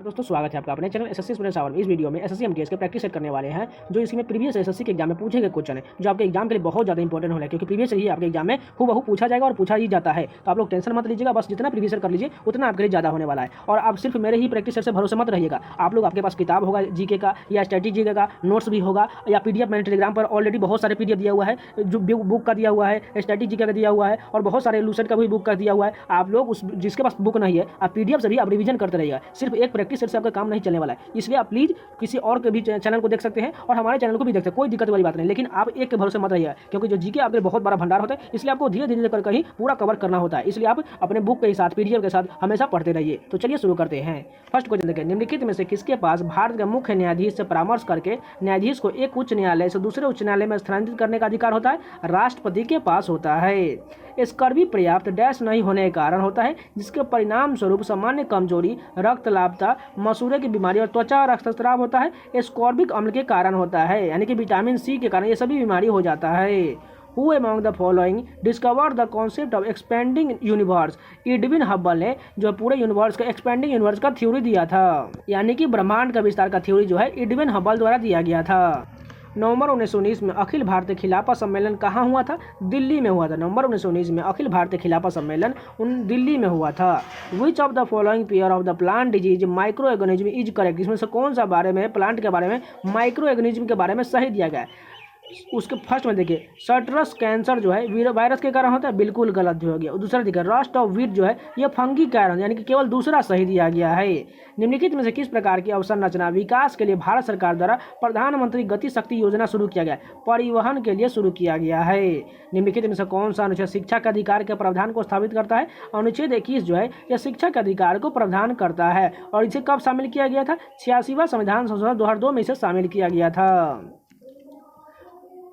दोस्तों स्वागत है आपका अपने चैनल एसएससी स्टूडेंट आवर में। इस वीडियो में एसएससी एमटीएस के प्रैक्टिस सेट करने वाले हैं जो इसी में प्रीवियस एसएससी के एग्जाम में पूछे गए क्वेश्चन है जो आपके एग्जाम के लिए बहुत ज़्यादा इंपॉर्टेंट होने क्योंकि प्रीवियस ही आपके एग्जाम में हूबहू पूछा जाएगा और पूछा ही जाता है। तो आप लोग टेंशन मत लीजिएगा, बस जितना प्रीवियस कर लीजिए उतना आपके लिए ज़्यादा होने वाला है। और आप सिर्फ मेरे ही प्रैक्टिस सेट से भरोसे मत रहिएगा, आप लोग आपके पास किताब होगा जीके का या स्ट्रेटेजी का, नोट्स भी होगा या पीडीएफ मैंने टेलीग्राम पर ऑलरेडी बहुत सारे पीडीएफ दिया हुआ है, जो बुक का दिया हुआ है, स्ट्रेटेजी का दिया हुआ है और बहुत सारे लूसेंट का भी बुक का दिया हुआ है। आप लोग उस जिसके पास बुक नहीं है आप पीडीएफ से भी आप रिवीजन करते रहिएगा, सिर्फ एक प्रैक्टिस सेट से आपका काम नहीं चलने वाला है। इसलिए आप प्लीज किसी और के भी चैनल को देख सकते हैं और हमारे चैनल को भी देख सकते हैं, कोई दिक्कत वाली बात नहीं। लेकिन आप एक के भरोसे मत रहिएगा क्योंकि जो जीके आपके बहुत बड़ा भंडार होता है, इसलिए आपको धीरे धीरे करके ही पूरा कवर करना होता है। इसलिए आप अपने बुक के साथ पीडीएफ के साथ हमेशा पढ़ते रहिए। तो चलिए शुरू करते हैं। फर्स्ट क्वेश्चन देखिए, निम्नलिखित में से किसके पास भारत के मुख्य न्यायाधीश से परामर्श करके न्यायाधीश को एक उच्च न्यायालय से दूसरे उच्च न्यायालय में स्थानांतरित करने का अधिकार होता है? राष्ट्रपति के पास होता है। स्कर्वी पर्याप्त डैश नहीं होने के कारण होता है जिसके परिणाम स्वरूप सामान्य कमजोरी, रक्तलापता, मसूड़े की बीमारी और त्वचा रक्तस्राव होता है। स्कॉर्बिक अम्ल के कारण होता है, यानी कि विटामिन सी के कारण ये सभी बीमारी हो जाता है। Who among the following discovered the concept of expanding universe? Edwin Hubble ने जो पूरे यूनिवर्स का एक्सपेंडिंग यूनिवर्स का थ्योरी दिया था, यानी कि ब्रह्मांड का विस्तार का थ्योरी जो है एडविन हब्बल द्वारा दिया गया था। नवंबर 1919 में अखिल भारतीय खिलाफत सम्मेलन कहाँ हुआ था? दिल्ली में हुआ था। नवंबर 1919 में अखिल भारतीय खिलाफत सम्मेलन दिल्ली में हुआ था। Which of the following pair of the plant disease micro organism is correct? इसमें से कौन सा बारे में प्लांट के बारे में माइक्रो ऑर्गेनिज्म के बारे में सही दिया गया है? उसके फर्स्ट में देखिए, सर्टरस कैंसर जो है वायरस के कारण होता है, बिल्कुल गलत हो गया। दूसरा देखिए, रस्ट ऑफ वीट जो है ये फंगी कारण, यानी कि केवल दूसरा सही दिया गया है। निम्नलिखित में से किस प्रकार की अवसंरचना विकास के लिए भारत सरकार द्वारा प्रधानमंत्री गति शक्ति योजना शुरू किया गया? परिवहन के लिए शुरू किया गया है। निम्नलिखित में से कौन सा अनुच्छेद शिक्षा के अधिकार के प्रावधान को स्थापित करता है? अनुच्छेद 21 जो है यह शिक्षा के अधिकार को प्रावधान करता है और इसे कब शामिल किया गया था? 86वां संविधान संशोधन 2002 में इसे शामिल किया गया था।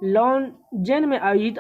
लॉन्जेन में आयोजित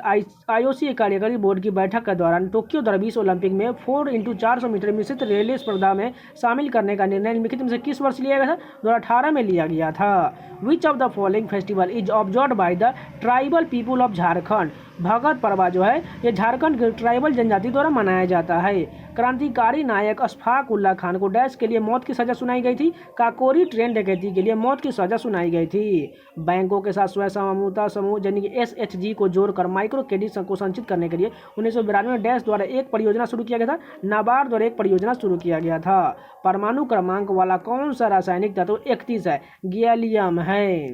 आईओसी कार्यकारी बोर्ड की बैठक के दौरान टोक्यो 2020 ओलंपिक में 4x400 मीटर मिश्रित रिले स्पर्धा में शामिल करने का निर्णय निम्नलिखित में से किस वर्ष लिया गया था? 2018 में लिया गया था। Which of the following festival is observed by the tribal people of Jharkhand? Bhagat पर्व जो है ये झारखंड के ट्राइबल जनजाति द्वारा मनाया जाता है। क्रांतिकारी नायक अशफाक उल्लाह खान को डैश के लिए मौत की सजा सुनाई गई थी? काकोरी ट्रेन डकैती के लिए मौत की सजा सुनाई गई थी। बैंकों के साथ स्वयं समूहता समूह यानी कि SHG को जोड़कर माइक्रो क्रेडिट को संचित करने के लिए 1992 में डैश द्वारा एक परियोजना शुरू किया गया था? नाबार्ड द्वारा एक परियोजना शुरू किया गया था। परमाणु क्रमांक वाला कौन सा रासायनिक तत्व 31 है? गैलियम है।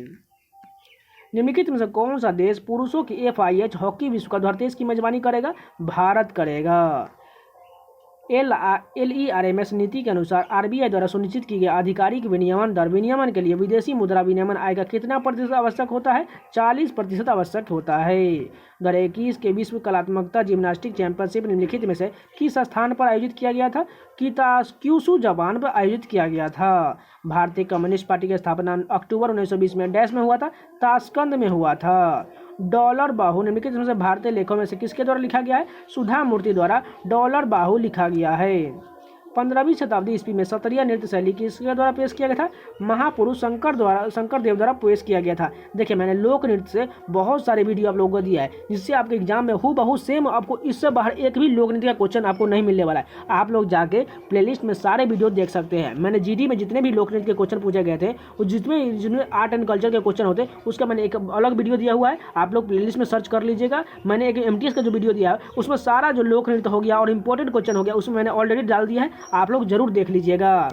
निम्नलिखित में से कौन सा देश पुरुषों की FIH हॉकी विश्व कप 2023 की मेजबानी करेगा? भारत करेगा। LERMS नीति के अनुसार RBI द्वारा सुनिश्चित की गई आधिकारिक विनियमन दर विनियमन के लिए विदेशी मुद्रा विनियमन आय का कितना प्रतिशत आवश्यक होता है? 40% आवश्यक होता है। 2021 के विश्व कलात्मकता जिम्नास्टिक चैंपियनशिप निम्नलिखित में से किस स्थान पर आयोजित किया गया था? क्यूशू जापान पर आयोजित किया गया था। भारतीय कम्युनिस्ट पार्टी की स्थापना अक्टूबर 1920 में डैश में हुआ था? ताशकंद में हुआ था। डॉलर बाहु निम्नलिखित में से भारतीय लेखों में से किसके द्वारा लिखा गया है? सुधा मूर्ति द्वारा डॉलर बाहु लिखा गया है। 15वीं शताब्दी ईस्वी में सत्रिया नृत्य शैली किसके द्वारा पेश किया गया था? महापुरुष शंकर देव द्वारा पेश किया गया था। देखिए मैंने लोक नृत्य से बहुत सारे वीडियो आप लोगों को दिया है जिससे आपके एग्जाम में हूबहू सेम आपको इससे बाहर एक भी लोक नृत्य का क्वेश्चन आपको नहीं मिलने वाला है। आप लोग जाके प्लेलिस्ट में सारे वीडियो देख सकते हैं। मैंने GD में जितने भी लोक नृत्य के क्वेश्चन पूछे गए थे और जितने आर्ट एंड कल्चर के क्वेश्चन होते उसका मैंने एक अलग वीडियो दिया हुआ है, आप लोग प्लेलिस्ट में सर्च कर लीजिएगा। मैंने एक MTS का जो वीडियो दिया है उसमें सारा जो लोक नृत्य हो गया और इंपॉर्टेंट क्वेश्चन हो गया उसमें मैंने ऑलरेडी डाल दिया है, आप लोग जरूर देख लीजिएगा।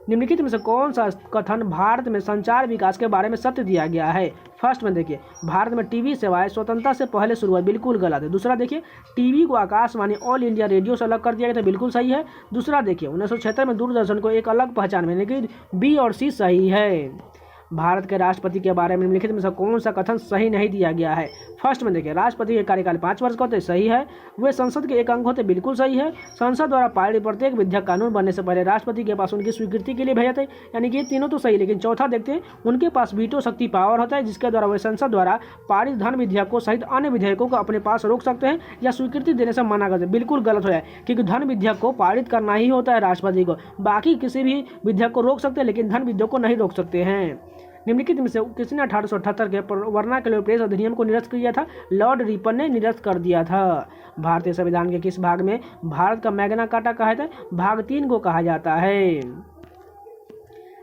निम्नलिखित में से कौन सा कथन भारत में संचार विकास के बारे में सत्य दिया गया है? फर्स्ट में देखिए, भारत में टीवी सेवाएं स्वतंत्रता से पहले शुरू हुई, बिल्कुल गलत है। दूसरा देखिए, टीवी को आकाशवाणी ऑल इंडिया रेडियो से अलग कर दिया गया था, बिल्कुल सही है। दूसरा देखिए, 1976 में दूरदर्शन को एक अलग पहचान मिली, लेकिन B और C सही है। भारत के राष्ट्रपति के बारे में निम्नलिखित में से कौन सा कथन सही नहीं दिया गया है? फर्स्ट में देखिए, राष्ट्रपति के कार्यकाल 5 वर्ष का होते, सही है। वे संसद के एक अंग होते, बिल्कुल सही है। संसद द्वारा पारित प्रत्येक विधेयक कानून बनने से पहले राष्ट्रपति के पास उनकी स्वीकृति के लिए भेजा था, यानी कि ये तीनों तो सही। लेकिन चौथा देखते हैं, उनके पास वीटो शक्ति पावर होता है जिसके द्वारा वे संसद द्वारा पारित धन विधेयक को सहित अन्य विधेयकों को अपने पास रोक सकते हैं या स्वीकृति देने से मना करते हैं। बिल्कुल गलत हो जाए क्योंकि धन विधेयक को पारित करना ही होता है राष्ट्रपति को, बाकी किसी भी विधेयक को रोक सकते हैं लेकिन धन विधेयक को नहीं रोक सकते हैं। निम्नलिखित में से किसने 1878 के वर्नाक्युलर प्रेस अधिनियम को निरस्त किया था? लॉर्ड रिपन ने निरस्त कर दिया था। भारतीय संविधान के किस भाग में भारत का मैग्ना कार्टा कहा जाता है? भाग 3 को कहा जाता है।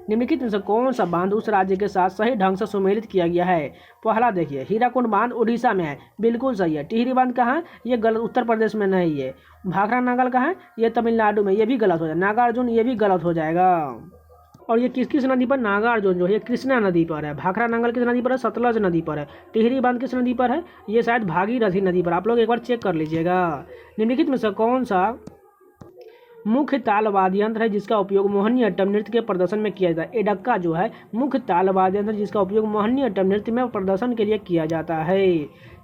निम्नलिखित में से कौन सा बांध उस राज्य के साथ सही ढंग से सुमेलित किया गया है? पहला देखिए, हीराकुंड बांध उड़ीसा में है, बिल्कुल सही है। टिहरी बांध कहाँ है? ये गलत, उत्तर प्रदेश में नहीं है। भाखड़ा नागल कहाँ है? ये तमिलनाडु में, ये भी गलत हो जाएगा। नागार्जुन, ये भी गलत हो जाएगा। और ये किस नदी पर? नागार्जुन जो है कृष्णा नदी पर है। भाखड़ा नांगल किस नदी पर है? सतलज नदी पर है। टिहरी बांध किस नदी पर है? ये शायद भागीरथी नदी पर। आप लोग एक बार चेक कर लीजिएगा। निम्नलिखित में से कौन सा मुख्य ताल वाद्य यंत्र है जिसका उपयोग मोहिनीअट्टम नृत्य के प्रदर्शन में किया जाता है? एडक्का जो है मुख्य ताल वाद्य यंत्र जिसका उपयोग मोहिनीअट्टम नृत्य में प्रदर्शन के लिए किया जाता है।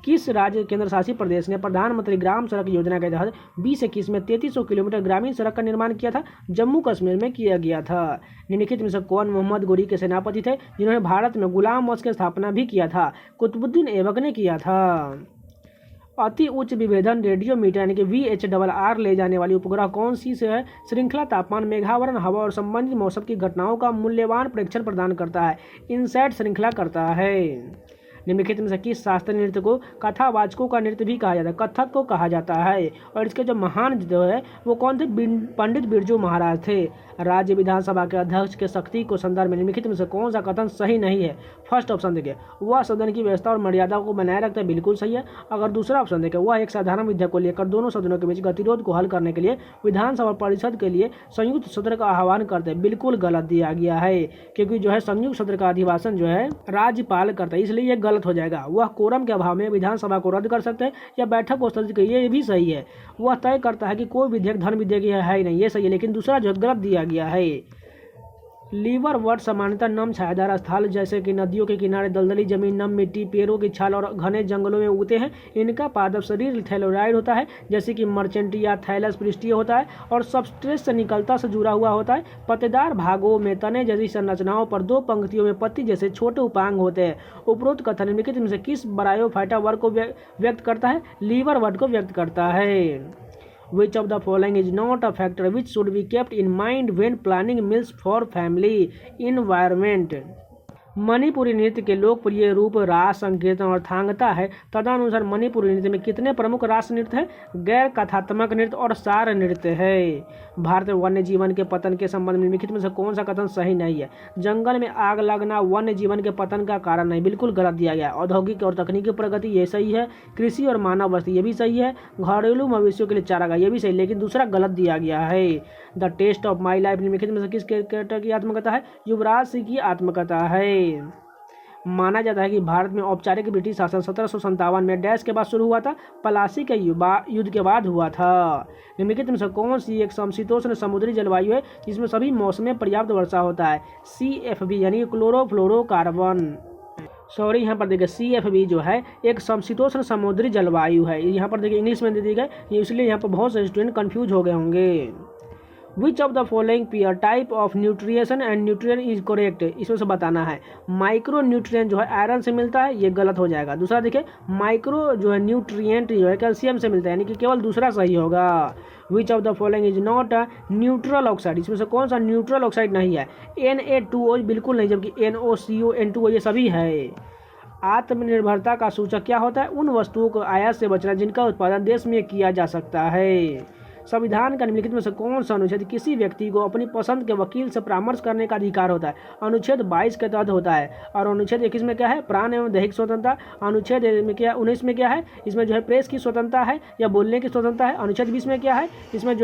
किस राज्य केंद्र शासित प्रदेश ने प्रधानमंत्री ग्राम सड़क योजना के तहत 2021 में 3300 किलोमीटर ग्रामीण सड़क का निर्माण किया था? जम्मू कश्मीर में किया गया था। निम्नलिखित में से कौन मोहम्मद गोरी के सेनापति थे जिन्होंने भारत में गुलाम वंश की स्थापना भी किया था? कुतुबुद्दीन ऐबक ने किया था। अति उच्च विभेदन रेडियोमीटर यानी कि VHRR ले जाने वाली उपग्रह कौन सी से है? श्रृंखला तापमान, मेघावरण, हवा और संबंधित मौसम की घटनाओं का मूल्यवान प्रेक्षण प्रदान करता है। इनसैट श्रृंखला करता है। निम्नलिखित में से किस शास्त्रीय नृत्य को कथावाचकों का नृत्य भी कहा जाता है? कथक को कहा जाता है। और इसके जो महान जो है वो कौन थे? पंडित बिरजू महाराज थे। राज्य विधानसभा के अध्यक्ष के शक्ति को संदर्भ में निम्नलिखित में से कौन सा कथन सही नहीं है? फर्स्ट ऑप्शन देखिए, वह सदन की व्यवस्था और मर्यादा को बनाए रखता है, बिल्कुल सही है। अगर दूसरा ऑप्शन देखिए, वह एक साधारण विधेयक को लेकर दोनों सदनों के बीच गतिरोध को हल करने के लिए विधानसभा परिषद के लिए संयुक्त सत्र का आह्वान करते हैं, बिल्कुल गलत दिया गया है। क्योंकि जो है संयुक्त सत्र का अधिवेशन जो है राज्यपाल करता है, इसलिए ये गलत हो जाएगा। वह कोरम के अभाव में विधानसभा को रद्द कर सकते हैं या बैठक को स्थगित करिए, ये भी सही है। वह तय करता है कि कोई विधेयक धन विधेयक है ही नहीं, ये सही है। लेकिन दूसरा जो गलत दिया गया है। लीवर वर्ड सामान्यतः नम छायादार स्थल जैसे कि नदियों के किनारे, दलदली जमीन, नम मिट्टी, पेड़ों की छाल और घने जंगलों में उगते हैं। इनका पादप शरीर थैलोराइड होता है, जैसे कि मर्चेंटिया थैलस पृष्ठीय होता है और सबस्ट्रेट से निकलता से जुड़ा हुआ होता है। पत्तेदार भागों में तने जैसी संरचनाओं पर 2 पंक्तियों में पत्ती जैसे छोटे उपांग होते हैं। उपरोक्त कथन निम्नलिखित में से किस ब्रायोफाइटा वर्ग को व्यक्त करता है? लीवर वर्ड को व्यक्त करता है। Which of the following is not a factor which should be kept in mind when planning meals for family? Environment. Manipuri नृत्य के लोकप्रिय रूप रास, संकीर्तन और थांगता है। तदनुसार मणिपुरी नृत्य में कितने प्रमुख रास नृत्य हैं? गैर कथात्मक नृत्य और सार नृत्य है। भारत में वन्य जीवन के पतन के संबंध में निम्नलिखित में से कौन सा कथन सही नहीं है? जंगल में आग लगना वन्य जीवन के पतन का कारण नहीं, बिल्कुल गलत दिया गया। औद्योगिक और तकनीकी प्रगति, ये सही है। कृषि और मानव बस्ती, ये भी सही है। घरेलू मवेशियों के लिए चारागाह, ये भी सही, लेकिन दूसरा गलत दिया गया है। The test of my life निम्नलिखित में से किस कैरेक्टर की आत्मकथा है? युवराज सिंह की आत्मकथा है। माना जाता है कि भारत में औपचारिक ब्रिटिश शासन 1757 में डैश के बाद शुरू हुआ था? प्लासी के युद्ध के बाद हुआ था। निम्नलिखित में से कौन सी एक समशीतोष्ण समुद्री जलवायु है जिसमें सभी मौसम में पर्याप्त वर्षा होता है? CFB यानी क्लोरोफ्लोरोकार्बन। सॉरी, यहाँ पर देखिए CFB जो है एक समशीतोष्ण समुद्री जलवायु है। यहाँ पर देखिए इंग्लिश में दे दी गई, इसलिए यहाँ पर बहुत से स्टूडेंट कन्फ्यूज हो गए होंगे। Which of the following pair type of nutrition and nutrient is correct? इसमें से बताना है। माइक्रो न्यूट्रिएंट जो है आयरन से मिलता है, ये गलत हो जाएगा। दूसरा देखिए, माइक्रो जो है न्यूट्रिएंट जो है कैल्शियम से मिलता है, यानी कि केवल दूसरा सही होगा। विच of the following is not a neutral oxide? इसमें से कौन सा न्यूट्रल ऑक्साइड नहीं है? Na2O बिल्कुल नहीं, जबकि NOCO N2O ये सभी है। आत्मनिर्भरता का सूचक क्या होता है? उन वस्तुओं को आयात से बचना जिनका उत्पादन देश में किया जा सकता है। संविधान का निम्नलिखित में से कौन सा अनुच्छेद किसी व्यक्ति को अपनी पसंद के वकील से परामर्श करने का अधिकार होता है? अनुच्छेद 22 के तहत होता है। और अनुच्छेद 21 में क्या है? प्राण एवं दैहिक स्वतंत्रता। अनुच्छेद में क्या 19 में क्या है? इसमें जो है प्रेस की स्वतंत्रता है या बोलने की स्वतंत्रता है। अनुच्छेद 20 में क्या है? इसमें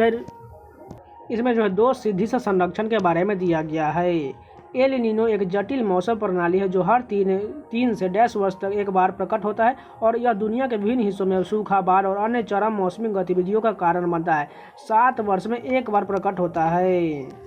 जो है 2 सिद्धि से संरक्षण के बारे में दिया गया है। एल नीनो एक जटिल मौसम प्रणाली है जो हर 3 से 10 वर्ष तक एक बार प्रकट होता है और यह दुनिया के विभिन्न हिस्सों में सूखा, बाढ़ और अन्य चरम मौसमी गतिविधियों का कारण बनता है। 7 वर्ष में एक बार प्रकट होता है।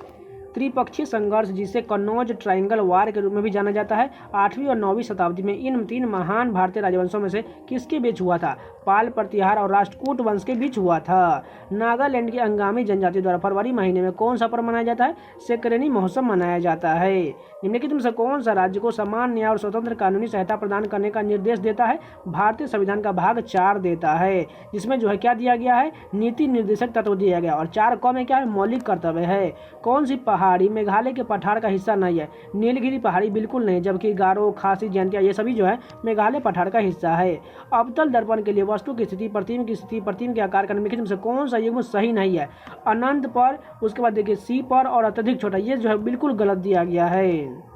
त्रिपक्षीय संघर्ष, जिसे कन्नौज ट्रायंगल वार के रूप में भी जाना जाता है, 8वीं और 9वीं शताब्दी में इन 3 महान भारतीय राजवंशों में से किसके बीच हुआ था? पाल, प्रतिहार और राष्ट्रकूट वंश के बीच हुआ था। नागालैंड की अंगामी जनजाति द्वारा फरवरी महीने में कौन सा पर्व मनाया जाता है? सेकरेनी महोत्सव मनाया जाता है। निम्नलिखित में से कौन सा राज्य को समान न्याय और स्वतंत्र कानूनी सहायता प्रदान करने का निर्देश देता है? भारतीय संविधान का भाग 4 देता है, जिसमें जो है क्या दिया गया है? नीति निर्देशक तत्व दिया गया। और 4 क में क्या है? मौलिक कर्तव्य है। कौन सी पहाड़ी मेघालय के पठार का हिस्सा नहीं है। नीलगिरी पहाड़ी बिल्कुल नहीं, जबकि गारो, खासी, जयंतिया ये सभी जो है मेघालय पठार का हिस्सा है। अवतल दर्पण के लिए वस्तु की स्थिति, प्रतिबिंब के आकार का निम्नलिखित में से कौन सा युग्म सही नहीं है? अनंत पर, उसके बाद देखिए सी पर और अत्यधिक छोटा, ये जो है बिल्कुल गलत दिया गया है।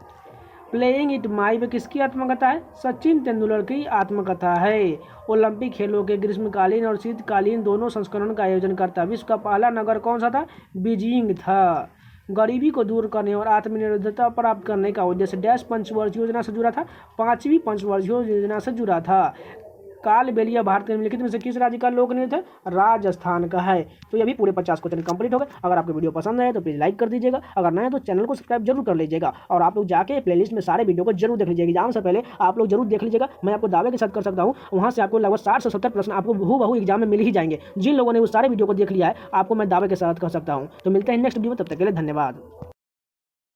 प्लेइंग इट माई वे किसकी आत्मकथा है? सचिन तेंदुलकर की आत्मकथा है। ओलंपिक खेलों के ग्रीष्मकालीन और शीतकालीन दोनों संस्करण का आयोजन करता विश्व का पहला नगर कौन सा था? बीजिंग था। गरीबी को दूर करने और आत्मनिर्भरता प्राप्त करने का उद्देश्य डैश पंचवर्षीय योजना से जुड़ा था? 5वीं पंचवर्षीय योजना से जुड़ा था। कालबेलिया भारत के निम्नलिखित में से किस राज्य का लोक नृत्य है? राजस्थान का है। तो ये भी पूरे 50 क्वेश्चन कंप्लीट हो गए। अगर आपको वीडियो पसंद आए तो प्लीज़ लाइक कर दीजिएगा, अगर नए तो चैनल को सब्सक्राइब जरूर कर लीजिएगा, और आप लोग जाके प्लेलिस्ट में सारे वीडियो को जरूर देख लीजिएगा। एग्जाम से पहले आप लोग जरूर देख लीजिएगा। मैं आपको दावे के साथ कर सकता हूँ वहाँ से आपको लगभग 60 से 70 प्रश्न आपको हूबहू एग्जाम में मिल ही जाएंगे। जिन लोगों ने उस सारे वीडियो को देख लिया है आपको मैं दावे के साथ कर सकता हूँ। तो मिलते हैं नेक्स्ट वीडियो में, तब तक के लिए धन्यवाद।